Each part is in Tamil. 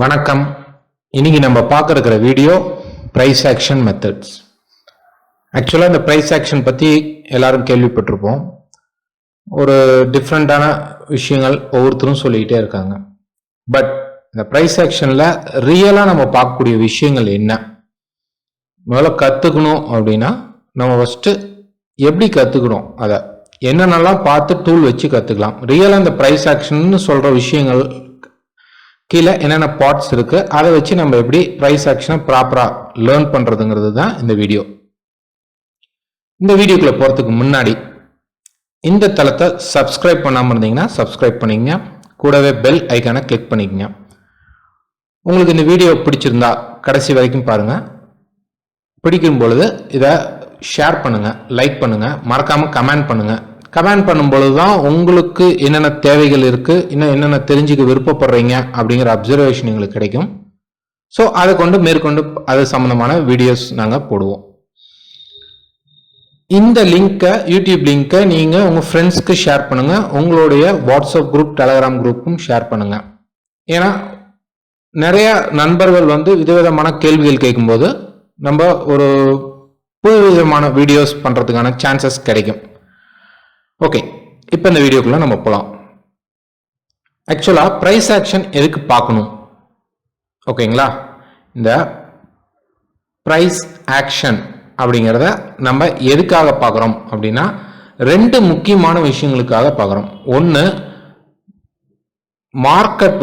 வணக்கம். இன்னைக்கு நம்ம பார்க்க இருக்கிற வீடியோ பிரைஸ் ஆக்ஷன் மெத்தட்ஸ். ஆக்சுவலாக இந்த பிரைஸ் ஆக்ஷன் பற்றி எல்லாரும் கேள்விப்பட்டிருப்போம். ஒரு டிஃப்ரெண்டான விஷயங்கள் ஒவ்வொருத்தரும் சொல்லிக்கிட்டே இருக்காங்க. பட் இந்த பிரைஸ் ஆக்ஷனில் ரியலாக நம்ம பார்க்கக்கூடிய விஷயங்கள் என்ன? முதல்ல கற்றுக்கணும் அப்படின்னா நம்ம ஃபஸ்ட்டு எப்படி கற்றுக்கணும், அதை என்னென்னலாம் பார்த்து டூல் வச்சு கற்றுக்கலாம். ரியலாக இந்த பிரைஸ் ஆக்ஷன் சொல்கிற விஷயங்கள் கீழே என்னென்ன பார்ட்ஸ் இருக்கு, அதை வச்சு நம்ம எப்படி பிரைஸ் ஆக்ஷனை ப்ராப்பரா லேர்ன் பண்றதுங்கிறது தான் இந்த வீடியோ. இந்த வீடியோக்குள்ள போறதுக்கு முன்னாடி இந்த தளத்தை சப்ஸ்கிரைப் பண்ணாம இருந்தீங்கன்னா சப்ஸ்கிரைப் பண்ணிக்கங்க, கூடவே பெல் ஐக்கானை கிளிக் பண்ணிக்கங்க. உங்களுக்கு இந்த வீடியோ பிடிச்சிருந்தா கடைசி வரைக்கும் பாருங்க. பிடிக்கும் பொழுது இதை ஷேர் பண்ணுங்க, லைக் பண்ணுங்க, மறக்காம கமெண்ட் பண்ணுங்க. கமெண்ட் பண்ணும்பொழுது தான் உங்களுக்கு என்னென்ன தேவைகள் இருக்கு, இன்னும் என்னென்ன தெரிஞ்சுக்க விருப்பப்படுறீங்க அப்படிங்கிற அப்சர்வேஷன் எங்களுக்கு கிடைக்கும். ஸோ அதை கொண்டு மேற்கொண்டு அது சம்பந்தமான வீடியோஸ் நாங்கள் போடுவோம். இந்த லிங்கை, யூடியூப் லிங்கை நீங்கள் உங்கள் ஃப்ரெண்ட்ஸ்க்கு ஷேர் பண்ணுங்க, உங்களுடைய வாட்ஸ்அப் குரூப், டெலகிராம் குரூப்பும் ஷேர் பண்ணுங்க. ஏன்னா நிறைய நண்பர்கள் விதவிதமான கேள்விகள் கேட்கும்போது நம்ம ஒரு புதுவிதமான வீடியோஸ் பண்ணுறதுக்கான சான்சஸ் கிடைக்கும். ஓகே, இப்போ இந்த வீடியோக்குள்ள நம்ம போகலாம். ஆக்சுவலா பிரைஸ் ஆக்ஷன் எதுக்கு பார்க்கணும்? ஓகேங்களா, இந்த பிரைஸ் ஆக்ஷன் அப்படிங்கிறத நம்ம எதுக்காக பார்க்குறோம் அப்படின்னா ரெண்டு முக்கியமான விஷயங்களுக்காக பார்க்குறோம். ஒன்று, மார்க்கெட்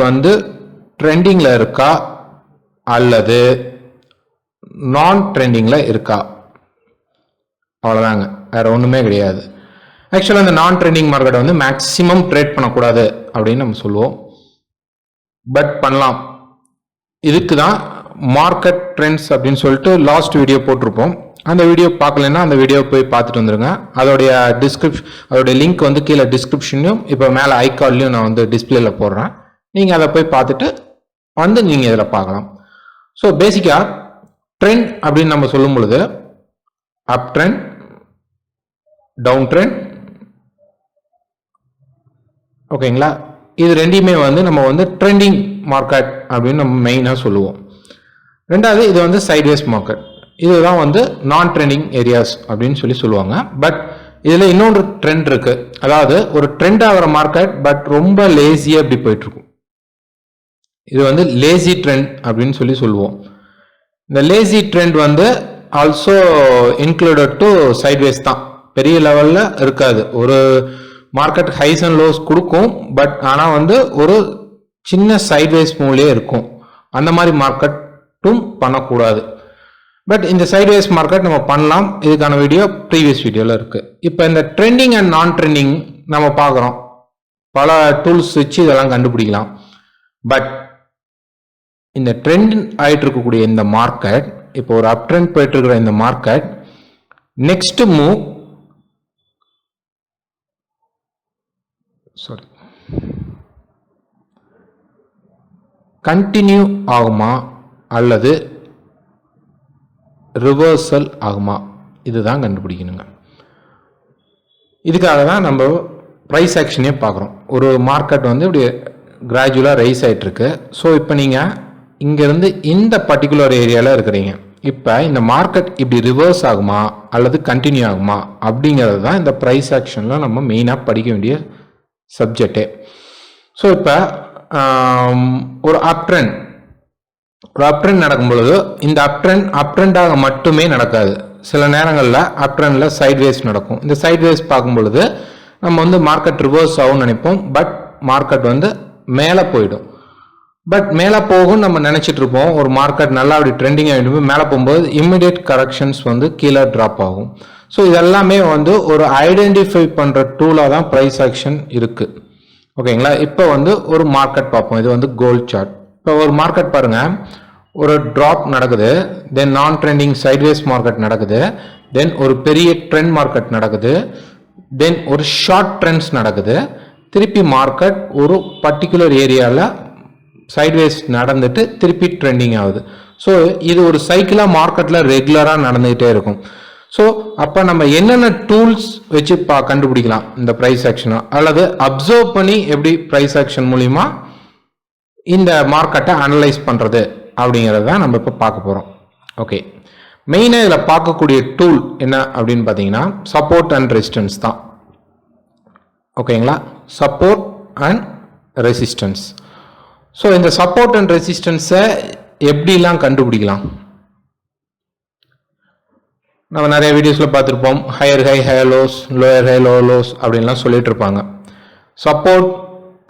ட்ரெண்டிங்கில் இருக்கா அல்லது நான் ட்ரெண்டிங்கில் இருக்கா, அவ்வளோதாங்க, வேற ஒன்றுமே கிடையாது. ஆக்சுவலாக இந்த நான் ட்ரெண்டிங் மார்க்கெட்டை மேக்ஸிமம் ட்ரேட் பண்ணக்கூடாது அப்படின்னு நம்ம சொல்லுவோம். பட் பண்ணலாம். இதுக்கு தான் மார்க்கெட் ட்ரெண்ட்ஸ் அப்படின்னு சொல்லிட்டு லாஸ்ட் வீடியோ போட்டிருப்போம். அந்த வீடியோ பார்க்கலன்னா அந்த வீடியோ போய் பார்த்துட்டு வந்துருங்க. அதோடைய லிங்க் கீழே டிஸ்கிரிப்ஷன்லையும் இப்போ மேலே ஐகான்லையும் நான் டிஸ்பிளேல போடுறேன். நீங்கள் அதை போய் பார்த்துட்டு நீங்கள் இதில் பார்க்கலாம். ஸோ பேசிக்காக ட்ரெண்ட் அப்படின்னு நம்ம சொல்லும் பொழுது அப் ட்ரெண்ட், டவுன் ட்ரெண்ட், ஓகேங்களா, இது ரெண்டையுமே நம்ம ட்ரெண்டிங் மார்க்கெட் அப்படின்னு நம்ம மெயினாக சொல்லுவோம். ரெண்டாவது, இது சைட்வேஸ் மார்க்கெட். இதுதான் நான் ட்ரெண்டிங் ஏரியாஸ் அப்படின்னு சொல்லுவாங்க. பட் இதில் இன்னொன்று ட்ரெண்ட் இருக்கு. அதாவது ஒரு ட்ரெண்ட் ஆகிற மார்க்கெட் பட் ரொம்ப லேசியாக இப்படி போயிட்டு இருக்கும். இது லேசி ட்ரெண்ட் அப்படின்னு சொல்லுவோம். இந்த lazy trend also included to sideways தான், பெரிய லெவலில் இருக்காது. ஒரு மார்க்கெட் ஹைஸ் அண்ட் லோஸ் கொடுக்கும், பட் ஆனால் ஒரு சின்ன சைட்வேஸ் மூவ்லேயே இருக்கும். அந்த மாதிரி மார்க்கெட்டும் பண்ணக்கூடாது. பட் இந்த சைட்வேஸ் மார்க்கெட் நம்ம பண்ணலாம். இதுக்கான வீடியோ ப்ரீவியஸ் வீடியோவில் இருக்கு. இப்போ இந்த ட்ரெண்டிங் அண்ட் நான் ட்ரெண்டிங் நம்ம பார்க்குறோம். பல டூல்ஸ் வச்சு இதெல்லாம் கண்டுபிடிக்கலாம். பட் இந்த ட்ரெண்ட் ஆகிட்டு இருக்கக்கூடிய இந்த மார்க்கெட், இப்போ ஒரு அப் ட்ரெண்ட் போயிட்டு இருக்கிற இந்த மார்க்கெட் நெக்ஸ்ட் மூவ் கண்டினியூ ஆகுமா அல்லது ரிவர்சல் ஆகுமா, இதுதான் கண்டுபிடிக்கணுங்க. இதுக்காக தான் நம்ம ப்ரைஸ் ஆக்ஷனே பார்க்குறோம். ஒரு மார்க்கெட் இப்படி கிராஜுவலாக ரைஸ் ஆகிட்டு இருக்கு. ஸோ இப்போ நீங்கள் இங்கேருந்து இந்த பர்டிகுலர் ஏரியாவில் இருக்கிறீங்க. இப்போ இந்த மார்க்கெட் இப்படி ரிவர்ஸ் ஆகுமா அல்லது கண்டினியூ ஆகுமா அப்படிங்கிறது தான் இந்த ப்ரைஸ் ஆக்ஷனில் நம்ம மெயினாக படிக்க வேண்டிய சப்ஜெக்டே. ஸோ இப்போ ஒரு அப் ட்ரெண்ட் நடக்கும் பொழுது இந்த அப் ட்ரெண்டாக மட்டுமே நடக்காது. சில நேரங்களில் அப் ட்ரெண்டில் சைட்வேஸ் நடக்கும். இந்த சைட்வேஸ் பார்க்கும் பொழுது நம்ம மார்க்கெட் ரிவர்ஸ் ஆகும்னு நினைப்போம். பட் மார்க்கெட் மேலே போயிடும். பட் மேலே போகும் நம்ம நினைச்சிட்டு இருப்போம். ஒரு மார்க்கெட் நல்லா அப்படி ட்ரெண்டிங் ஆகிட்டு மேலே போகும்போது இம்மிடியேட் கரெக்ஷன்ஸ் கீழே ட்ராப் ஆகும். ஸோ இதெல்லாமே ஒரு ஐடென்டிஃபை பண்ணுற டூலாக தான் ப்ரைஸ் ஆக்ஷன் இருக்கு. ஓகேங்களா, இப்போ ஒரு மார்க்கெட் பார்ப்போம். இது கோல்ட் சார்ட். இப்போ ஒரு மார்க்கெட் பாருங்க, ஒரு ட்ராப் நடக்குது, தென் நான் ட்ரெண்டிங் சைட்வேஸ் மார்க்கெட் நடக்குது, தென் ஒரு பெரிய ட்ரெண்ட் மார்க்கெட் நடக்குது, தென் ஒரு ஷார்ட் ட்ரெண்ட்ஸ் நடக்குது, திருப்பி மார்க்கெட் ஒரு பர்டிகுலர் ஏரியாவில் சைட்வேஸ் நடந்துட்டு திருப்பி ட்ரெண்டிங் ஆகுது. ஸோ இது ஒரு சைக்கிளாக மார்க்கெட்டில் ரெகுலராக நடந்துகிட்டே இருக்கும். ஸோ அப்போ நம்ம என்னென்ன டூல்ஸ் வச்சு கண்டுபிடிக்கலாம் இந்த ப்ரைஸ் ஆக்ஷனை, அல்லது அப்சர்வ் பண்ணி எப்படி ப்ரைஸ் ஆக்ஷன் மூலிமா இந்த மார்க்கெட்டை அனலைஸ் பண்ணுறது அப்படிங்கிறது தான் நம்ம இப்போ பார்க்க போகிறோம். ஓகே, மெயினாக இதில் பார்க்கக்கூடிய டூல் என்ன அப்படின்னு பார்த்தீங்கன்னா சப்போர்ட் அண்ட் ரெசிஸ்டன்ஸ் தான். ஓகேங்களா, சப்போர்ட் அண்ட் ரெசிஸ்டன்ஸ். ஸோ இந்த சப்போர்ட் அண்ட் ரெசிஸ்டன்ஸை எப்படிலாம் கண்டுபிடிக்கலாம்? நம்ம நிறைய வீடியோஸில் பார்த்துருப்போம், higher high higher lows, lower high lower lows அப்படின்லாம் சொல்லிட்டு இருப்பாங்க. சப்போர்ட்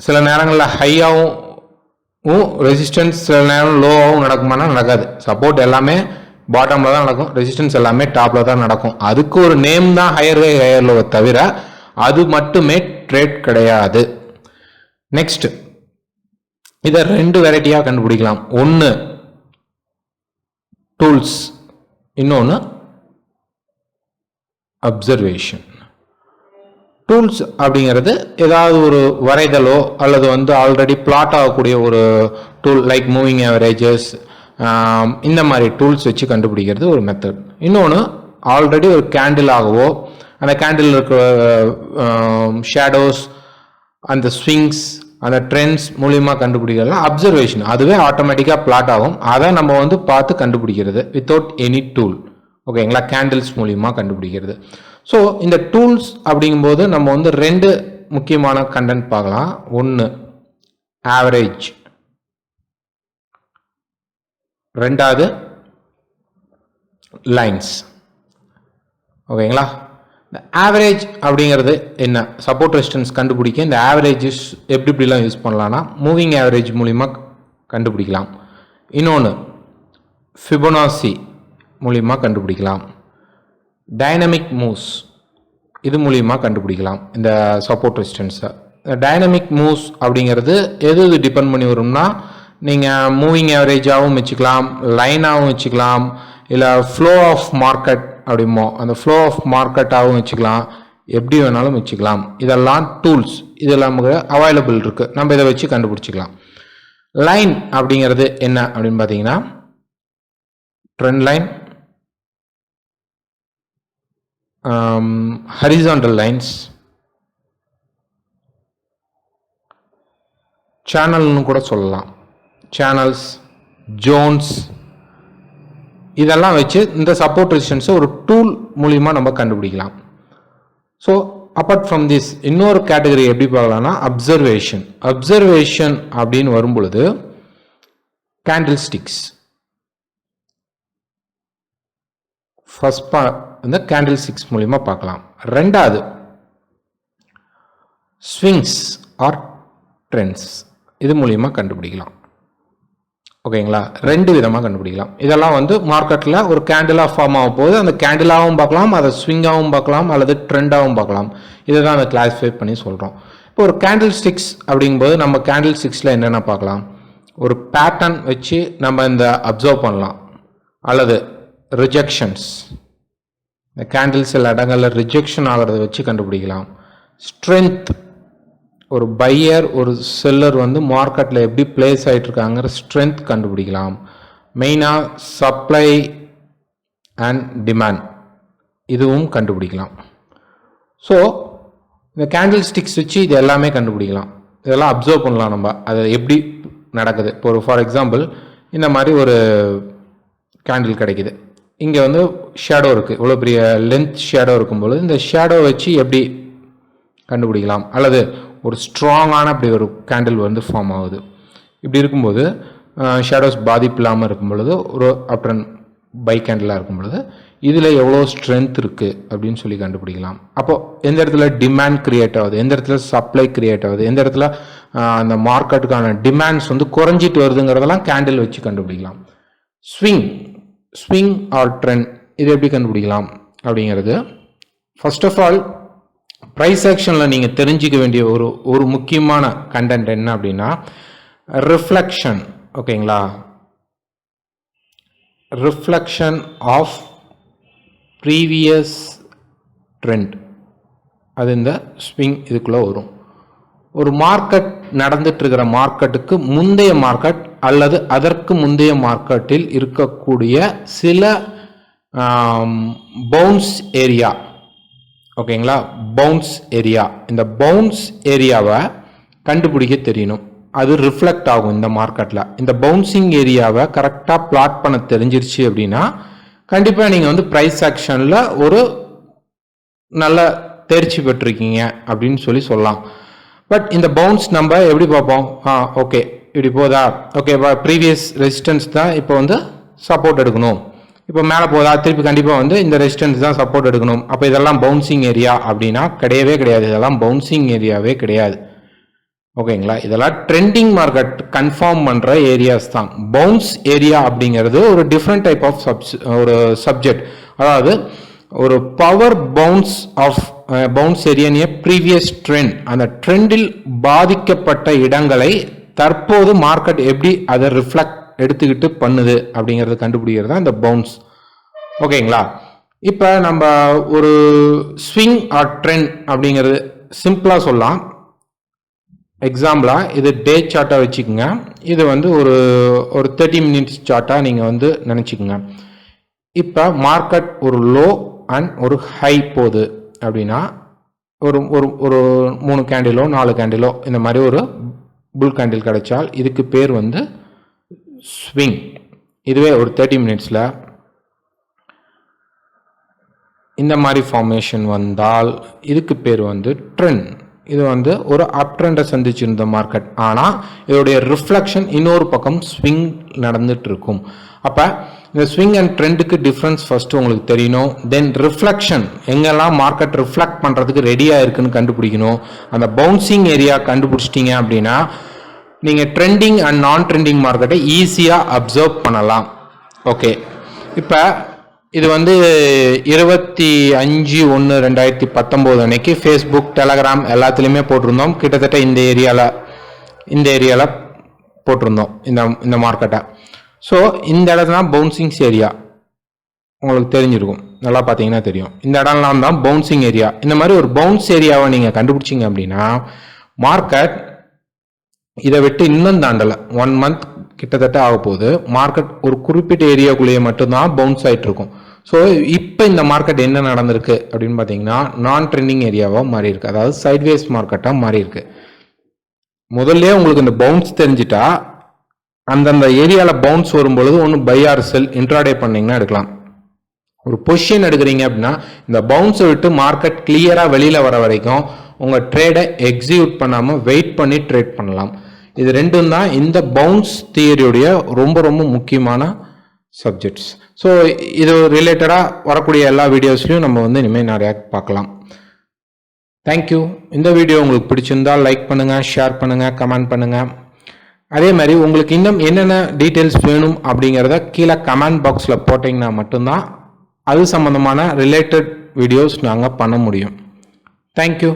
சில நேரங்களில் ஹையாகவும் ரெசிஸ்டன்ஸ் சில நேரம் லோவாகவும் நடக்குமானா நடக்காது. சப்போர்ட் எல்லாமே பாட்டமில் தான் நடக்கும், ரெசிஸ்டன்ஸ் எல்லாமே டாப்பில் தான் நடக்கும். அதுக்கு ஒரு நேம் தான் ஹையர் ஹை ஹையர் லோவை தவிர அது மட்டுமே ட்ரேட் கிடையாது. நெக்ஸ்ட், இதை ரெண்டு வெரைட்டியாக கண்டுபிடிக்கலாம். ஒன்று டூல்ஸ், இன்னொன்று அப்சர்வேஷன். டூல்ஸ் அப்படிங்கிறது ஏதாவது ஒரு வரைதலோ அல்லது வந்து ஆல்ரெடி பிளாட் ஆகக்கூடிய ஒரு டூல் லைக் மூவிங் ஆவரேஜஸ், இந்த மாதிரி டூல்ஸ் வச்சு கண்டுபிடிக்கிறது ஒரு மெத்தட். இன்னொன்று ஆல்ரெடி ஒரு கேண்டில் ஆகவோ அந்த கேண்டில் இருக்கிற ஷேடோஸ், அந்த ஸ்விங்ஸ், அந்த ட்ரெண்ட்ஸ் மூலியமாக கண்டுபிடிக்கிறது அப்சர்வேஷன். அதுவே ஆட்டோமேட்டிக்காக பிளாட் ஆகும், அதை நம்ம வந்து பார்த்து கண்டுபிடிக்கிறது வித்தவுட் எனி டூல். ஓகேங்களா, கேண்டில்ஸ் மூலியமாக கண்டுபிடிக்கிறது. ஸோ இந்த டூல்ஸ் அப்படிங்கும்போது நம்ம வந்து ரெண்டு முக்கியமான கண்டென்ட் பார்க்கலாம். ஒன்று ஆவரேஜ், ரெண்டாவது லைன்ஸ். ஓகேங்களா, இந்த ஆவரேஜ் அப்படிங்கிறது என்ன? சப்போர்ட் ரெசிஸ்டன்ஸ் கண்டுபிடிக்க இந்த ஆவரேஜஸ் எப்படி எப்படிலாம் யூஸ் பண்ணலாம்னா மூவிங் ஆவரேஜ் மூலிமா கண்டுபிடிக்கலாம். இன்னொன்று ஃபிபொனாசி மூலிமா கண்டுபிடிக்கலாம். டைனமிக் மூவ்ஸ் இது மூலிமா கண்டுபிடிக்கலாம் இந்த சப்போர்ட் ரெசிஸ்டன்ஸை. டைனமிக் மூவ்ஸ் அப்படிங்கிறது எது இது டிபெண்ட் பண்ணி வரும்னா, நீங்கள் மூவிங் ஆவரேஜாகவும் வச்சுக்கலாம், லைனாகவும் வச்சுக்கலாம், இல்லை ஃப்ளோ ஆஃப் மார்க்கெட் அப்படிமோ அந்த ஃப்ளோ ஆஃப் மார்க்கெட்டாகவும் வச்சுக்கலாம், எப்படி வேணாலும் வச்சுக்கலாம். இதெல்லாம் டூல்ஸ், இதெல்லாம் நமக்கு அவைலபிள் இருக்குது, நம்ம இதை வச்சு கண்டுபிடிச்சிக்கலாம். லைன் அப்படிங்கிறது என்ன அப்படின்னு பார்த்தீங்கன்னா ட்ரெண்ட் லைன், ஹரிசாண்டல் லைன்ஸ், சேனல்னு கூட சொல்லலாம், சேனல்ஸ், ஜோன்ஸ், இதெல்லாம் வச்சு இந்த சப்போர்ட் ரெசிஸ்டன்ஸை ஒரு டூல் மூலிமா நம்ம கண்டுபிடிக்கலாம். ஸோ அப்பார்ட் ஃப்ரம் திஸ் இன்னொரு கேட்டகரி எப்படி பார்க்கலாம்னா அப்சர்வேஷன். அப்சர்வேஷன் அப்படின்னு வரும் பொழுது கேண்டில் ஸ்டிக்ஸ், ஃபர்ஸ்ட் இந்த கேண்டில் ஸ்டிக்ஸ் மூலிமா பார்க்கலாம். ரெண்டாவது ஸ்விங்ஸ் ஆர் ட்ரெண்ட்ஸ், இது மூலிமா கண்டுபிடிக்கலாம். ஓகேங்களா, ரெண்டு விதமாக கண்டுபிடிக்கலாம். இதெல்லாம் வந்து மார்க்கெட்டில் ஒரு கேண்டிலாக ஃபார்ம் ஆகும் போது அந்த கேண்டிலாகவும் பார்க்கலாம், அதை ஸ்விங்காகவும் பார்க்கலாம், அல்லது ட்ரெண்டாகவும் பார்க்கலாம். இதை தான் அதை கிளாஸிஃபை பண்ணி சொல்கிறோம். இப்போ ஒரு கேண்டில் ஸ்டிக்ஸ் அப்படிங்கும்போது நம்ம கேண்டில் ஸ்டிக்ஸில் என்னென்ன பார்க்கலாம்? ஒரு பேட்டர்ன் வச்சு நம்ம இந்த அப்சர்வ் பண்ணலாம், அல்லது ரிஜெக்ஷன்ஸ், இந்த கேண்டில்ஸ் சில இடங்களில் ரிஜெக்ஷன் ஆகிறத வச்சு கண்டுபிடிக்கலாம். ஸ்ட்ரென்த், ஒரு பையர் ஒரு செல்லர் வந்து மார்க்கெட்டில் எப்படி பிளேஸ் ஆகிட்டு இருக்காங்கிற ஸ்ட்ரென்த் கண்டுபிடிக்கலாம். மெயினாக சப்ளை அண்ட் டிமாண்ட் இதுவும் கண்டுபிடிக்கலாம். ஸோ இந்த கேண்டில் ஸ்டிக்ஸ் வச்சு இது எல்லாமே கண்டுபிடிக்கலாம். இதெல்லாம் அப்சர்வ் பண்ணலாம் நம்ம, அது எப்படி நடக்குது. இப்போ ஒரு ஃபார் எக்ஸாம்பிள் இந்த மாதிரி ஒரு கேண்டில் கிடைக்குது, இங்கே வந்து ஷேடோ இருக்குது, இவ்வளோ பெரிய லென்த் ஷேடோ இருக்கும்போது இந்த ஷேடோ வச்சு எப்படி கண்டுபிடிக்கலாம். அல்லது ஒரு ஸ்ட்ராங்கான அப்படி ஒரு கேண்டில் வந்து ஃபார்ம் ஆகுது, இப்படி இருக்கும்போது ஷேடோஸ் பாதிப்பு இல்லாமல் இருக்கும் பொழுது ஒரு அப்டன் பை கேண்டிலாக இருக்கும் பொழுது இதில் எவ்வளோ ஸ்ட்ரென்த் இருக்குது அப்படின்னு சொல்லி கண்டுபிடிக்கலாம். அப்போது எந்த இடத்துல டிமாண்ட் கிரியேட் ஆகுது, எந்த இடத்துல சப்ளை கிரியேட் ஆகுது, எந்த இடத்துல அந்த மார்க்கெட்டுக்கான டிமாண்ட்ஸ் வந்து குறைஞ்சிட்டு வருதுங்கிறதெல்லாம் கேண்டில் வச்சு கண்டுபிடிக்கலாம். ஸ்விங் ஆர் ட்ரெண்ட் இது எப்படி கண்டுபிடிக்கலாம் அப்படிங்கிறது, ஃபர்ஸ்ட் ஆஃப் ஆல் ப்ரைஸ் ஆக்ஷனில் நீங்கள் தெரிஞ்சிக்க வேண்டிய ஒரு முக்கியமான கண்டென்ட் என்ன அப்படின்னா ரிஃப்ளெக்ஷன். ஓகேங்களா, ரிஃப்ளெக்ஷன் ஆஃப் ப்ரீவியஸ் ட்ரெண்ட், அது இந்த ஸ்விங் இதுக்குள்ளே வரும். ஒரு மார்க்கெட் நடந்துட்டு இருக்கிற மார்க்கெட்டுக்கு முந்தைய மார்க்கெட் அல்லது அதற்கு முந்தைய மார்க்கெட்டில் இருக்கக்கூடிய சில பவுன்ஸ் ஏரியா. ஓகேங்களா, பவுன்ஸ் ஏரியா, இந்த பவுன்ஸ் ஏரியாவை கண்டுபிடிக்க தெரியணும். அது ரிஃப்ளெக்ட் ஆகும் இந்த மார்க்கெட்டில். இந்த பவுன்சிங் ஏரியாவை கரெக்டாக பிளாட் பண்ண தெரிஞ்சிருச்சு அப்படின்னா கண்டிப்பாக நீங்கள் வந்து ப்ரைஸ் ஆக்ஷனில் ஒரு நல்ல தேர்ச்சி பெற்றிருக்கீங்க அப்படின்னு சொல்லலாம். பட் இந்த பவுன்ஸ் நம்ம எப்படி பார்ப்போம்? ஓகே இப்படி போதா, ஓகே ப்ரீவியஸ் ரெசிஸ்டன்ஸ் தான் இப்போ வந்து சப்போர்ட் எடுக்கணும், இப்போ மேலே போதா திருப்பி கண்டிப்பாக வந்து இந்த ரெசிஸ்டன்ஸ் தான் சப்போர்ட் எடுக்கணும், அப்போ இதெல்லாம் பவுன்சிங் ஏரியா அப்படின்னா கிடையவே கிடையாது. இதெல்லாம் பவுன்சிங் ஏரியாவே கிடையாது. ஓகேங்களா? இதெல்லாம் ட்ரெண்டிங் மார்க்கெட் கன்ஃபார்ம் பண்ணுற ஏரியாஸ் தான். பவுன்ஸ் ஏரியா அப்படிங்கிறது ஒரு டிஃப்ரெண்ட் டைப் ஆஃப் ஒரு சப்ஜெக்ட். அதாவது ஒரு power bounce of bounce area previous trend, அந்த ட்ரெண்டில் பாதிக்கப்பட்ட இடங்களை தற்போது மார்க்கெட் எப்படி அதை ரிஃப்ளெக்ட் எடுத்துக்கிட்டு பண்ணுது அப்படிங்கிறத கண்டுபிடிக்கிறது தான் இந்த பவுன்ஸ். ஓகேங்களா? இப்போ நம்ம ஒரு ஸ்விங் ஆர் ட்ரெண்ட் அப்படிங்கிறது சிம்பிளாக சொல்லலாம். எக்ஸாம்பிளா இது டே சார்ட்டாக வச்சுக்கோங்க. இது வந்து ஒரு 30 மினிட்ஸ் சார்ட்டாக நீங்கள் வந்து நினச்சிக்கோங்க. இப்போ மார்க்கெட் ஒரு லோ அண்ட் ஒரு ஹை போகுது அப்படின்னா ஒரு ஒரு ஒரு 3 கேண்டிலோ 4 கேண்டிலோ இந்த மாதிரி ஒரு புல் கேண்டில் கிடைச்சால் இதுக்கு பேர் வந்து ஸ்விங். இதுவே ஒரு 30 மினிட்ஸில் இந்த மாதிரி ஃபார்மேஷன் வந்தால் இதுக்கு பேர் வந்து ட்ரெண்ட். இது வந்து ஒரு அப் ட்ரெண்டை சந்திச்சிருந்த மார்க்கெட், ஆனால் இதோடைய ரிஃப்ளெக்ஷன் இன்னொரு பக்கம் ஸ்விங் நடந்துட்டு இருக்கும். அப்போ இந்த ஸ்விங் அண்ட் ட்ரெண்டுக்கு டிஃப்ரென்ஸ் ஃபர்ஸ்ட் உங்களுக்கு தெரியணும். தென் ரிஃப்ளெக்ஷன் எங்கெல்லாம் மார்க்கெட் ரிஃப்ளெக்ட் பண்ணுறதுக்கு ரெடியாக இருக்குன்னு கண்டுபிடிக்கணும். அந்த பவுன்சிங் ஏரியா கண்டுபிடிச்சிட்டிங்க அப்படின்னா நீங்கள் ட்ரெண்டிங் அண்ட் நான் ட்ரெண்டிங் மார்க்கெட்டை ஈஸியாக அப்சர்வ் பண்ணலாம். ஓகே, இப்போ இது வந்து 25/1/2019 அன்னைக்கு ஃபேஸ்புக், டெலகிராம் எல்லாத்துலேயுமே போட்டிருந்தோம். கிட்டத்தட்ட இந்த ஏரியாவில் போட்டிருந்தோம் இந்த மார்க்கெட்டை. ஸோ இந்த இடத்துல தான் பவுன்சிங்ஸ் ஏரியா உங்களுக்கு தெரிஞ்சிருக்கும். நல்லா பார்த்தீங்கன்னா தெரியும். இந்த இடம்லாம் தான் பவுன்சிங் ஏரியா. இந்த மாதிரி ஒரு பவுன்ஸ் ஏரியாவை நீங்கள் கண்டுபிடிச்சிங்க அப்படின்னா மார்க்கெட் இதை விட்டு இன்னும் தாண்டலை. 1 மந்த் கிட்டத்தட்ட ஆக போகுது. மார்க்கெட் ஒரு குறிப்பிட்ட ஏரியாக்குள்ளேயே மட்டும்தான் பவுன்ஸ் ஆகிட்டு இருக்கும். ஸோ இப்போ இந்த மார்க்கெட் என்ன நடந்திருக்கு அப்படின்னு பார்த்தீங்கன்னா நான் ட்ரெண்டிங் ஏரியாவாக மாறி இருக்கு. அதாவது சைட்வேஸ் மார்க்கெட்டாக மாறி இருக்கு. முதல்ல உங்களுக்கு இந்த பவுன்ஸ் தெரிஞ்சிட்டா அந்தந்த ஏரியாவில் பவுன்ஸ் வரும்பொழுது ஒன்று பை ஆர் செல் இன்ட்ராடே பண்ணிங்கன்னா எடுக்கலாம். ஒரு பொசிஷன் எடுக்கிறீங்க அப்படின்னா இந்த பவுன்ஸை விட்டு மார்க்கெட் கிளியராக வெளியில் வர வரைக்கும் உங்கள் ட்ரேடை எக்ஸிக்யூட் பண்ணாமல் வெயிட் பண்ணி ட்ரேட் பண்ணலாம். இது ரெண்டும் தான் இந்த பவுன்ஸ் தியரியுடைய ரொம்ப ரொம்ப முக்கியமான சப்ஜெக்ட்ஸ். ஸோ இது ரிலேட்டடாக வரக்கூடிய எல்லா வீடியோஸ்லையும் நம்ம வந்து இனிமேல் நிறையா பார்க்கலாம். தேங்க்யூ. இந்த வீடியோ உங்களுக்கு பிடிச்சிருந்தால் லைக் பண்ணுங்கள், ஷேர் பண்ணுங்கள், கமெண்ட் பண்ணுங்கள். அதே மாதிரி உங்களுக்கு இன்னும் என்னென்ன டீட்டெயில்ஸ் வேணும் அப்படிங்கிறத கீழே கமெண்ட் பாக்ஸில் போட்டிங்கன்னா மட்டும்தான் அது சம்மந்தமான ரிலேட்டட் வீடியோஸ் நாங்கள் பண்ண முடியும். தேங்க்யூ.